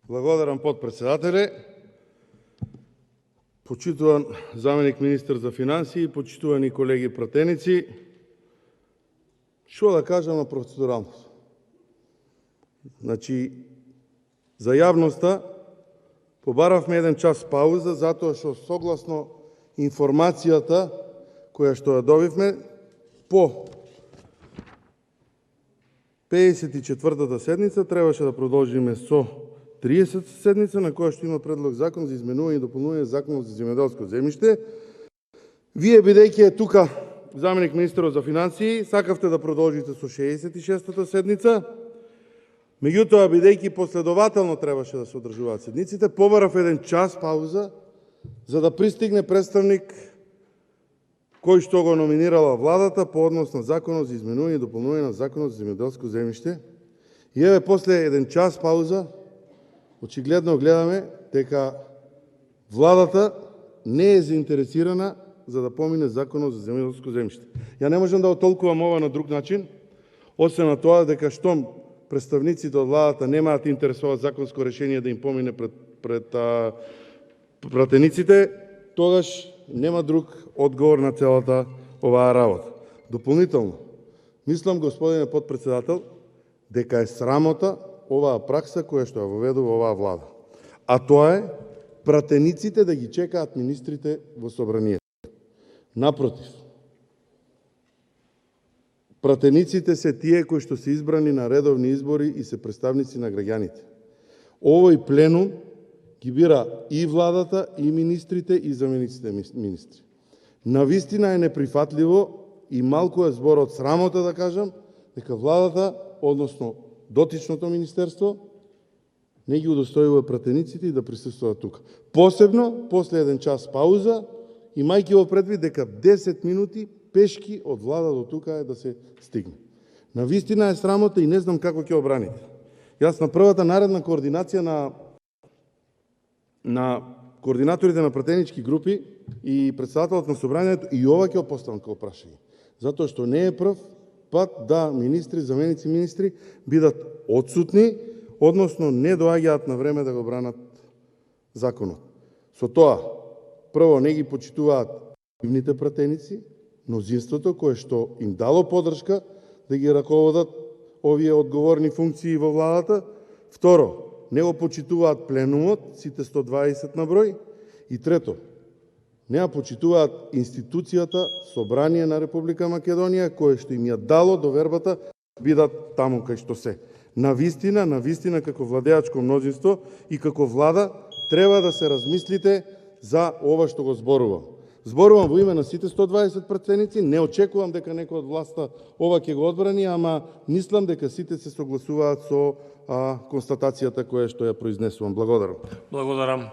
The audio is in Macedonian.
Благодарам, потпредседателе. Почитуван заменик министр за финансии, почитувани колеги пратеници, што да кажам на процедуралност? Значи, за јавноста побаравме 1 час пауза, затоа што согласно информацијата која што ја добивме по 54-та седница требаше да продолжиме со 30 седница на која што има предлог закон за изменување и дополнување Законот за земјоделско земјиште. Вие, бидејќи е тука заменик министерот за финансии, сакавте да продолжите со 66-та седница, меѓутоа, бидејќи последователно требаше да се одржуваат седниците, побарав 1 час пауза за да пристигне представник кој што го номинирала владата по однос на Законот за изменување и дополнување на Законот за земјоделско земјиште. И еве после 1 час пауза очигледно гледаме дека владата не е заинтересирана за да помине Законот за земјоделско земјиште. Ја не можам да отолкувам ова на друг начин, освен на тоа дека штом представниците од владата немаат интерес ова законско решение да им помине пред пратениците, тогаш нема друг одговор на целата оваа работа. Дополнително, мислам, господине потпредседател, дека е срамота оваа пракса која што ја воведува оваа влада. А тоа е пратениците да ги чекаат министрите во собранието. Напротив, пратениците се тие кои што се избрани на редовни избори и се представници на граѓаните. Овој пленум ги бира и владата, и министрите, и замениците министри. Навистина е неприфатливо и малку е зборот срамота да кажам дека владата, односно дотичното министерство, не ги удостојува пратениците и да присуствуваат тука. Посебно после 1 час пауза, имајќи во предвид дека 10 минути пешки од влада до тука е да се стигне. Навистина е срамота и не знам како ќе обраните. Јас на првата наредна координација на координаторите на пратенички групи и председателот на собранието и ова ќе поставам како прашање. Затоа што не е прв пат да министри, заменици министри бидат отсутни, односно не доаѓаат на време да го бранат законот. Со тоа, прво, не ги почитуваат активните пратеници, мнозинството кое што им дало поддршка да ги раководат овие одговорни функции во владата. Второ, не го почитуваат пленумот, сите 120 на број. И трето, не ја почитуваат институцијата Собрание на Република Македонија, кое што им ја дало довербата да бидат таму кај што се. Навистина, како владеачко мнозинство и како влада, треба да се размислите за ова што го зборувам. Зборувам во име на сите 120 пратеници, не очекувам дека некој од власта ова ќе го одбрани, ама мислам дека сите се согласуваат со констатацијата која што ја произнесувам. Благодарам. Благодарам.